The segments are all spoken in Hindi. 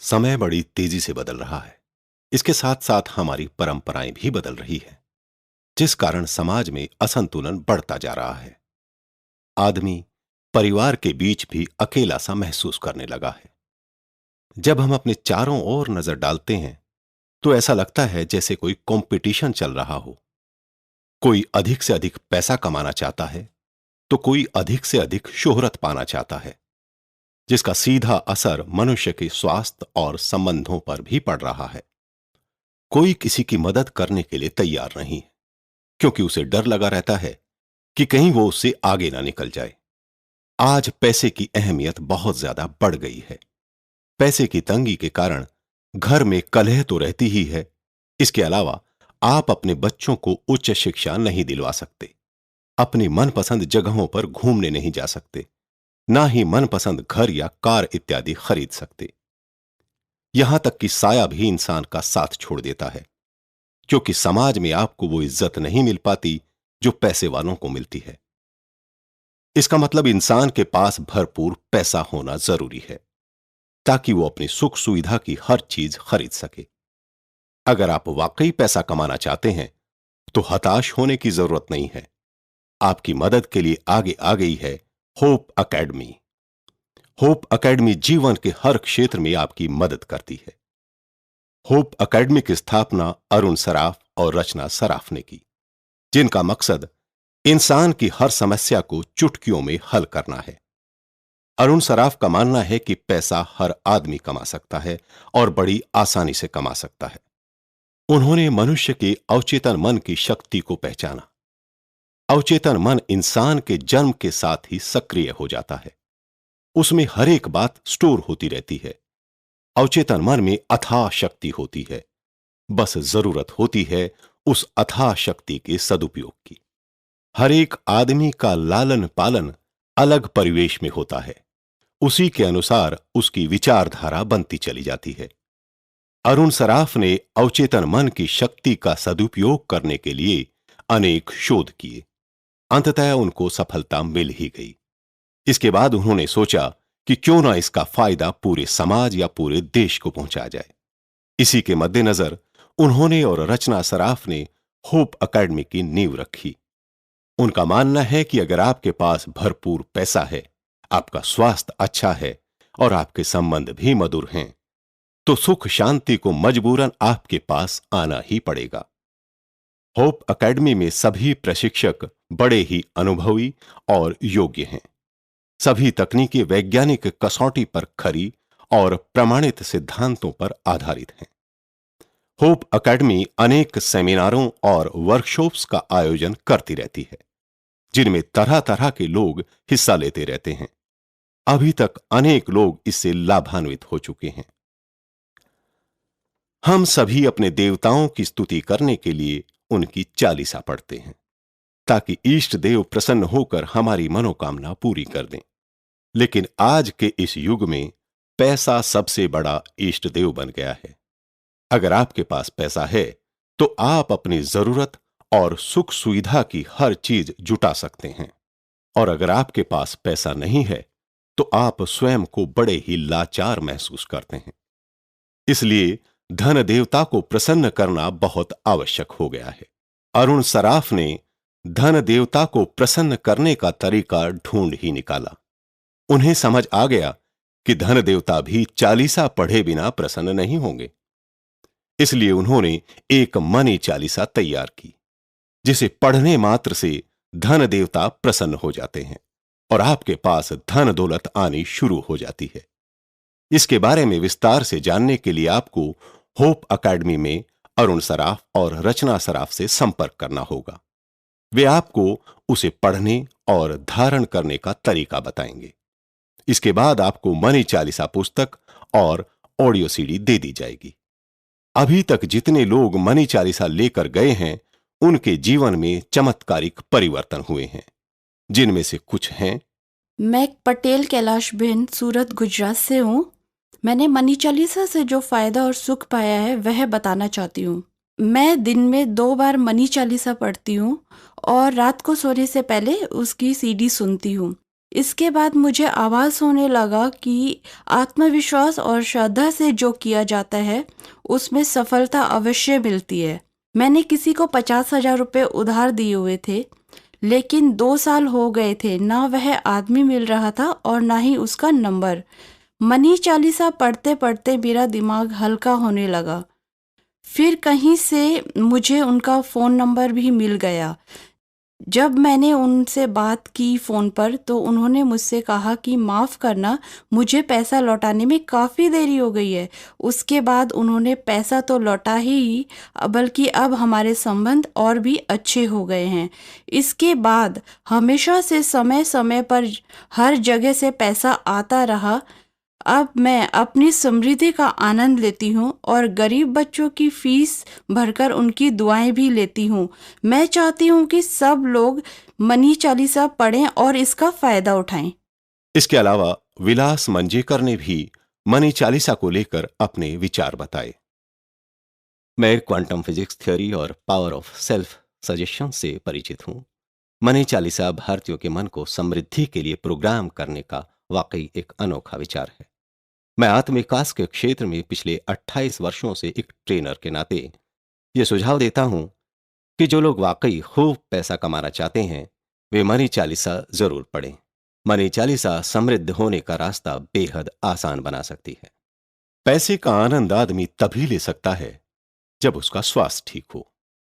समय बड़ी तेजी से बदल रहा है। इसके साथ साथ हमारी परंपराएं भी बदल रही हैं, जिस कारण समाज में असंतुलन बढ़ता जा रहा है। आदमी परिवार के बीच भी अकेला सा महसूस करने लगा है। जब हम अपने चारों ओर नजर डालते हैं तो ऐसा लगता है जैसे कोई कंपटीशन चल रहा हो। कोई अधिक से अधिक पैसा कमाना चाहता है तो कोई अधिक से अधिक शोहरत पाना चाहता है, जिसका सीधा असर मनुष्य के स्वास्थ्य और संबंधों पर भी पड़ रहा है। कोई किसी की मदद करने के लिए तैयार नहीं है, क्योंकि उसे डर लगा रहता है कि कहीं वो उससे आगे ना निकल जाए। आज पैसे की अहमियत बहुत ज्यादा बढ़ गई है। पैसे की तंगी के कारण घर में कलह तो रहती ही है। इसके अलावा आप अपने बच्चों को उच्च शिक्षा नहीं दिलवा सकते, अपनी मनपसंद जगहों पर घूमने नहीं जा सकते, ना ही मनपसंद घर या कार इत्यादि खरीद सकते। यहां तक कि साया भी इंसान का साथ छोड़ देता है, क्योंकि समाज में आपको वो इज्जत नहीं मिल पाती जो पैसे वालों को मिलती है। इसका मतलब इंसान के पास भरपूर पैसा होना जरूरी है, ताकि वो अपनी सुख सुविधा की हर चीज खरीद सके। अगर आप वाकई पैसा कमाना चाहते हैं तो हताश होने की जरूरत नहीं है। आपकी मदद के लिए आगे आ गई है होप अकेडमी। होप अकेडमी जीवन के हर क्षेत्र में आपकी मदद करती है। होप अकेडमी की स्थापना अरुण सराफ और रचना सराफ ने की, जिनका मकसद इंसान की हर समस्या को चुटकियों में हल करना है। अरुण सराफ का मानना है कि पैसा हर आदमी कमा सकता है और बड़ी आसानी से कमा सकता है। उन्होंने मनुष्य के अवचेतन मन की शक्ति को पहचाना। अवचेतन मन इंसान के जन्म के साथ ही सक्रिय हो जाता है। उसमें हर एक बात स्टोर होती रहती है। अवचेतन मन में अथाह शक्ति होती है। बस जरूरत होती है उस अथाह शक्ति के सदुपयोग की। हर एक आदमी का लालन पालन अलग परिवेश में होता है। उसी के अनुसार उसकी विचारधारा बनती चली जाती है। अरुण सराफ ने अवचेतन मन की शक्ति का सदुपयोग करने के लिए अनेक शोध किए। अंततः उनको सफलता मिल ही गई। इसके बाद उन्होंने सोचा कि क्यों ना इसका फायदा पूरे समाज या पूरे देश को पहुंचा जाए। इसी के मद्देनजर उन्होंने और रचना सराफ ने होप अकेडमी की नींव रखी। उनका मानना है कि अगर आपके पास भरपूर पैसा है, आपका स्वास्थ्य अच्छा है और आपके संबंध भी मधुर हैं, तो सुख शांति को मजबूरन आपके पास आना ही पड़ेगा। होप अकेडमी में सभी प्रशिक्षक बड़े ही अनुभवी और योग्य हैं। सभी तकनीकी वैज्ञानिक कसौटी पर खरी और प्रमाणित सिद्धांतों पर आधारित हैं। होप अकेडमी अनेक सेमिनारों और वर्कशॉप्स का आयोजन करती रहती है, जिनमें तरह तरह के लोग हिस्सा लेते रहते हैं। अभी तक अनेक लोग इससे लाभान्वित हो चुके हैं। हम सभी अपने देवताओं की स्तुति करने के लिए उनकी चालीसा पढ़ते हैं, ताकि इष्ट देव प्रसन्न होकर हमारी मनोकामना पूरी कर दें। लेकिन आज के इस युग में पैसा सबसे बड़ा इष्ट देव बन गया है। अगर आपके पास पैसा है तो आप अपनी जरूरत और सुख सुविधा की हर चीज जुटा सकते हैं, और अगर आपके पास पैसा नहीं है तो आप स्वयं को बड़े ही लाचार महसूस करते हैं। इसलिए धन देवता को प्रसन्न करना बहुत आवश्यक हो गया है। अरुण सराफ ने धन देवता को प्रसन्न करने का तरीका ढूंढ ही निकाला। उन्हें समझ आ गया कि धन देवता भी चालीसा पढ़े बिना प्रसन्न नहीं होंगे। इसलिए उन्होंने एक मनी चालीसा तैयार की, जिसे पढ़ने मात्र से धन देवता प्रसन्न हो जाते हैं और आपके पास धन दौलत आनी शुरू हो जाती है। इसके बारे में विस्तार से जानने के लिए आपको होप अकेडमी में अरुण सराफ और रचना सराफ से संपर्क करना होगा। वे आपको उसे पढ़ने और धारण करने का तरीका बताएंगे। इसके बाद आपको मनी चालीसा पुस्तक और ऑडियो सीडी दे दी जाएगी। अभी तक जितने लोग मनी चालीसा लेकर गए हैं, उनके जीवन में चमत्कारिक परिवर्तन हुए हैं, जिनमें से कुछ हैं। मैं पटेल कैलाश बेन सूरत गुजरात से हूँ। मैंने मनी चालीसा से जो फायदा और सुख पाया है वह बताना चाहती हूँ। मैं दिन में 2 बार मनी चालीसा पढ़ती हूँ और रात को सोने से पहले उसकी सीडी सुनती हूँ। इसके बाद मुझे आभास होने लगा कि आत्मविश्वास और श्रद्धा से जो किया जाता है उसमें सफलता अवश्य मिलती है। मैंने किसी को 50,000 रुपये उधार दिए हुए थे, लेकिन 2 साल हो गए थे, ना वह आदमी मिल रहा था और ना ही उसका नंबर। मनी चालीसा पढ़ते पढ़ते मेरा दिमाग हल्का होने लगा। फिर कहीं से मुझे उनका फ़ोन नंबर भी मिल गया। जब मैंने उनसे बात की फ़ोन पर तो उन्होंने मुझसे कहा कि माफ़ करना, मुझे पैसा लौटाने में काफ़ी देरी हो गई है। उसके बाद उन्होंने पैसा तो लौटा ही, बल्कि अब हमारे संबंध और भी अच्छे हो गए हैं। इसके बाद हमेशा से समय-समय पर हर जगह से पैसा आता रहा। अब मैं अपनी समृद्धि का आनंद लेती हूँ और गरीब बच्चों की फीस भरकर उनकी दुआएं भी लेती हूँ। मैं चाहती हूँ कि सब लोग मनी चालीसा पढ़ें और इसका फायदा उठाएं। इसके अलावा विलास मंजेकर ने भी मनी चालीसा को लेकर अपने विचार बताए। मैं क्वांटम फिजिक्स थ्योरी और पावर ऑफ सेल्फ सजेशन से परिचित हूँ। मनी चालीसा भारतीयों के मन को समृद्धि के लिए प्रोग्राम करने का वाकई एक अनोखा विचार है। मैं आत्मविकास के क्षेत्र में पिछले 28 वर्षों से एक ट्रेनर के नाते ये सुझाव देता हूं कि जो लोग वाकई खूब पैसा कमाना चाहते हैं वे मनी चालीसा जरूर पढ़ें। मनी चालीसा समृद्ध होने का रास्ता बेहद आसान बना सकती है। पैसे का आनंद आदमी तभी ले सकता है जब उसका स्वास्थ्य ठीक हो।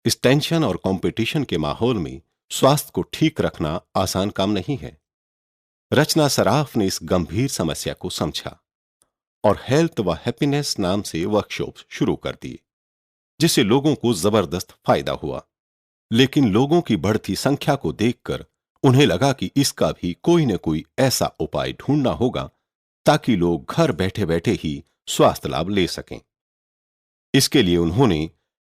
इस टेंशन और कंपटीशन के माहौल में स्वास्थ्य को ठीक रखना आसान काम नहीं है। रचना सराफ ने इस गंभीर समस्या को समझा और हेल्थ व हैप्पीनेस नाम से वर्कशॉप शुरू कर दिए, जिससे लोगों को जबरदस्त फायदा हुआ। लेकिन लोगों की बढ़ती संख्या को देखकर उन्हें लगा कि इसका भी कोई न कोई ऐसा उपाय ढूंढना होगा ताकि लोग घर बैठे बैठे ही स्वास्थ्य लाभ ले सकें। इसके लिए उन्होंने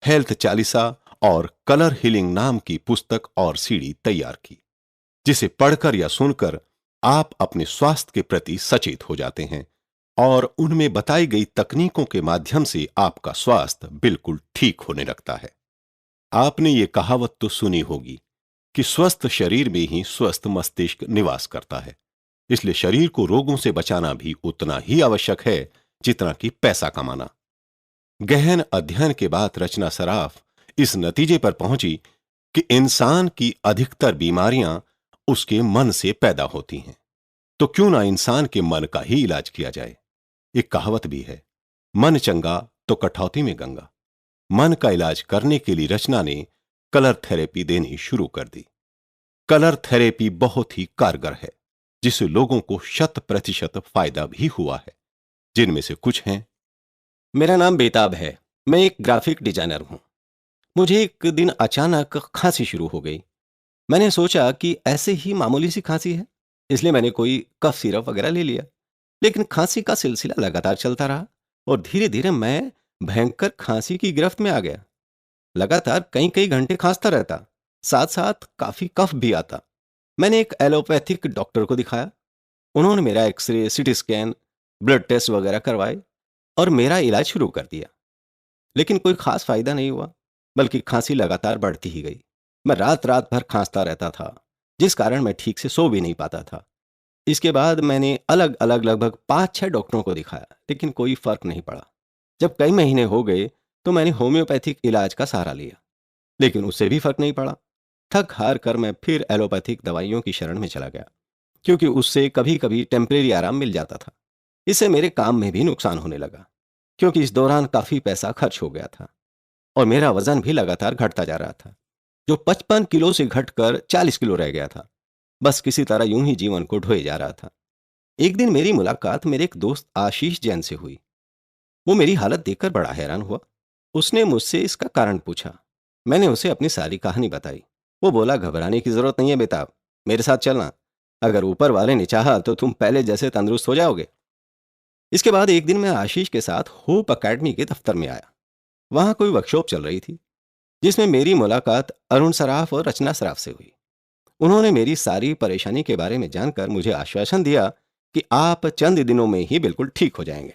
हेल्थ चालीसा और कलर हीलिंग नाम की पुस्तक और सीडी तैयार की, जिसे पढ़कर या सुनकर आप अपने स्वास्थ्य के प्रति सचेत हो जाते हैं और उनमें बताई गई तकनीकों के माध्यम से आपका स्वास्थ्य बिल्कुल ठीक होने लगता है। आपने ये कहावत तो सुनी होगी कि स्वस्थ शरीर में ही स्वस्थ मस्तिष्क निवास करता है। इसलिए शरीर को रोगों से बचाना भी उतना ही आवश्यक है जितना कि पैसा कमाना। गहन अध्ययन के बाद रचना सराफ इस नतीजे पर पहुंची कि इंसान की अधिकतर बीमारियां उसके मन से पैदा होती हैं। तो क्यों ना इंसान के मन का ही इलाज किया जाए। एक कहावत भी है, मन चंगा तो कठौती में गंगा। मन का इलाज करने के लिए रचना ने कलर थेरेपी देनी शुरू कर दी। कलर थेरेपी बहुत ही कारगर है, जिससे लोगों को 100% फायदा भी हुआ है, जिनमें से कुछ हैं। मेरा नाम बेताब है। मैं एक ग्राफिक डिजाइनर हूँ। मुझे एक दिन अचानक खांसी शुरू हो गई। मैंने सोचा कि ऐसे ही मामूली सी खांसी है, इसलिए मैंने कोई कफ सिरप वगैरह ले लिया। लेकिन खांसी का सिलसिला लगातार चलता रहा और धीरे धीरे मैं भयंकर खांसी की गिरफ्त में आ गया। लगातार कई कई घंटे खांसता रहता, साथ साथ काफी कफ भी आता। मैंने एक एलोपैथिक डॉक्टर को दिखाया। उन्होंने मेरा x ray, CT scan, blood test वगैरह करवाए और मेरा इलाज शुरू कर दिया। लेकिन कोई खास फायदा नहीं हुआ, बल्कि खांसी लगातार बढ़ती ही गई। मैं रात रात भर खांसता रहता था, जिस कारण मैं ठीक से सो भी नहीं पाता था। इसके बाद मैंने अलग अलग लगभग 5-6 डॉक्टरों को दिखाया, लेकिन कोई फर्क नहीं पड़ा। जब कई महीने हो गए तो मैंने होम्योपैथिक इलाज का सहारा लिया, लेकिन उससे भी फर्क नहीं पड़ा। थक हार कर मैं फिर एलोपैथिक दवाइयों की शरण में चला गया, क्योंकि उससे कभी कभी टेम्परेरी आराम मिल जाता था। इससे मेरे काम में भी नुकसान होने लगा, क्योंकि इस दौरान काफ़ी पैसा खर्च हो गया था और मेरा वजन भी लगातार घटता जा रहा था, जो 55 किलो से घटकर 40 किलो रह गया था। बस किसी तरह यूं ही जीवन को ढोए जा रहा था। एक दिन मेरी मुलाकात मेरे एक दोस्त आशीष जैन से हुई। वो मेरी हालत देखकर बड़ा हैरान हुआ। उसने मुझसे इसका कारण पूछा। मैंने उसे अपनी सारी कहानी बताई। वो बोला, घबराने की जरूरत नहीं है बेताब, मेरे साथ चलना। अगर ऊपर वाले ने चाहा तो तुम पहले जैसे तंदुरुस्त हो जाओगे। इसके बाद एक दिन मैं आशीष के साथ होप अकेडमी के दफ्तर में आया। वहां कोई वर्कशॉप चल रही थी, जिसमें मेरी मुलाकात अरुण सराफ और रचना सराफ से हुई। उन्होंने मेरी सारी परेशानी के बारे में जानकर मुझे आश्वासन दिया कि आप चंद दिनों में ही बिल्कुल ठीक हो जाएंगे।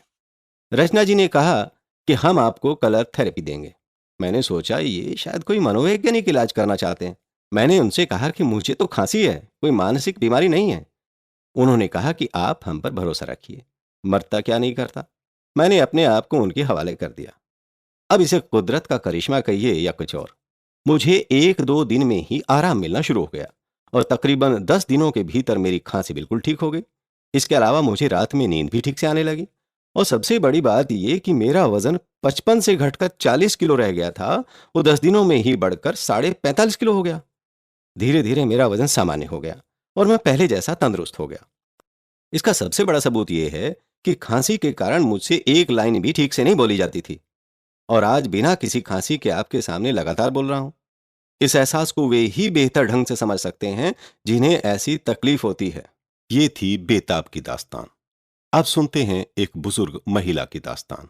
रचना जी ने कहा कि हम आपको कलर थेरेपी देंगे। मैंने सोचा ये शायद कोई मनोवैज्ञानिक इलाज करना चाहते हैं। मैंने उनसे कहा कि मुझे तो खांसी है, कोई मानसिक बीमारी नहीं है। उन्होंने कहा कि आप हम पर भरोसा रखिए, मरता क्या नहीं करता। मैंने अपने आप को उनके हवाले कर दिया। अब इसे कुदरत का करिश्मा कहिए या कुछ और, मुझे 1-2 दिन में ही आराम मिलना शुरू हो गया और तकरीबन 10 दिनों के भीतर मेरी खांसी बिल्कुल ठीक हो गई। इसके अलावा मुझे रात में नींद भी ठीक से आने लगी और सबसे बड़ी बात यह कि मेरा वजन 55 से घटकर 40 किलो रह गया था, वो 10 दिनों में ही बढ़कर 45.5 किलो हो गया। धीरे धीरे मेरा वजन सामान्य हो गया और मैं पहले जैसा तंदुरुस्त हो गया। इसका सबसे बड़ा सबूत यह है कि खांसी के कारण मुझसे एक लाइन भी ठीक से नहीं बोली जाती थी और आज बिना किसी खांसी के आपके सामने लगातार बोल रहा हूं। इस एहसास को वे ही बेहतर ढंग से समझ सकते हैं जिन्हें ऐसी तकलीफ होती है। ये थी बेताब की दास्तान। अब सुनते हैं एक बुजुर्ग महिला की दास्तान।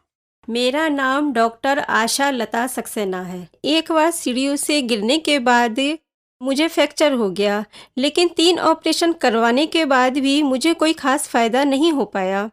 मेरा नाम डॉक्टर आशा लता सक्सेना है। एक बार सीढ़ियों से गिरने के बाद मुझे फ्रैक्चर हो गया, लेकिन 3 ऑपरेशन करवाने के बाद भी मुझे कोई खास फायदा नहीं हो पाया।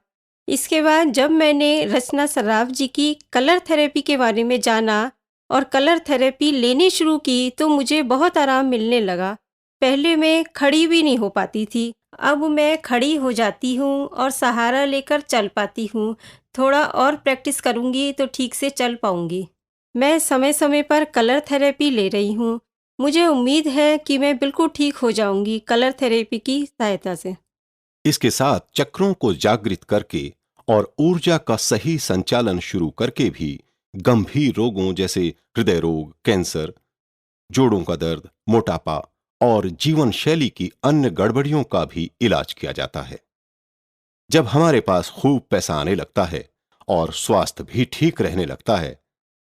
इसके बाद जब मैंने रचना सराफ जी की कलर थेरेपी के बारे में जाना और कलर थेरेपी लेनी शुरू की तो मुझे बहुत आराम मिलने लगा। पहले मैं खड़ी भी नहीं हो पाती थी, अब मैं खड़ी हो जाती हूँ और सहारा लेकर चल पाती हूँ। थोड़ा और प्रैक्टिस करूँगी तो ठीक से चल पाऊँगी। मैं समय समय पर कलर थेरेपी ले रही हूँ। मुझे उम्मीद है कि मैं बिल्कुल ठीक हो जाऊँगी कलर थेरेपी की सहायता से। इसके साथ चक्रों को जागृत करके और ऊर्जा का सही संचालन शुरू करके भी गंभीर रोगों जैसे हृदय रोग, कैंसर, जोड़ों का दर्द, मोटापा और जीवन शैली की अन्य गड़बड़ियों का भी इलाज किया जाता है। जब हमारे पास खूब पैसा आने लगता है और स्वास्थ्य भी ठीक रहने लगता है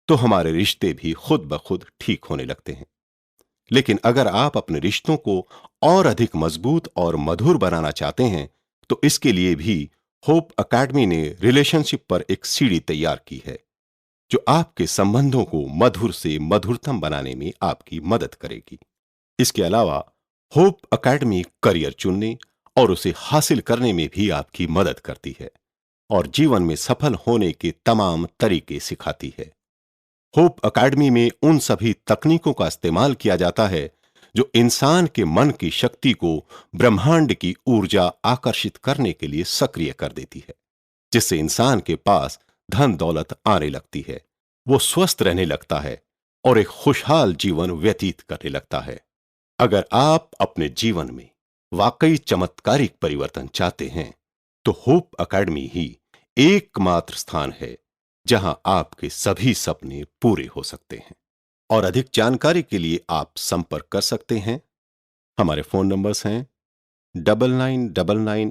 तो हमारे रिश्ते भी खुद ब खुद ठीक होने लगते हैं। लेकिन अगर आप अपने रिश्तों को और अधिक मजबूत और मधुर बनाना चाहते हैं तो इसके लिए भी होप अकेडमी ने रिलेशनशिप पर एक सीढ़ी तैयार की है जो आपके संबंधों को मधुर से मधुरतम बनाने में आपकी मदद करेगी। इसके अलावा होप अकेडमी करियर चुनने और उसे हासिल करने में भी आपकी मदद करती है और जीवन में सफल होने के तमाम तरीके सिखाती है। होप अकेडमी में उन सभी तकनीकों का इस्तेमाल किया जाता है जो इंसान के मन की शक्ति को ब्रह्मांड की ऊर्जा आकर्षित करने के लिए सक्रिय कर देती है, जिससे इंसान के पास धन दौलत आने लगती है, वो स्वस्थ रहने लगता है और एक खुशहाल जीवन व्यतीत करने लगता है। अगर आप अपने जीवन में वाकई चमत्कारिक परिवर्तन चाहते हैं तो होप अकेडमी ही एकमात्र स्थान है जहां आपके सभी सपने पूरे हो सकते हैं। और अधिक जानकारी के लिए आप संपर्क कर सकते हैं। हमारे फोन नंबर्स हैं 9999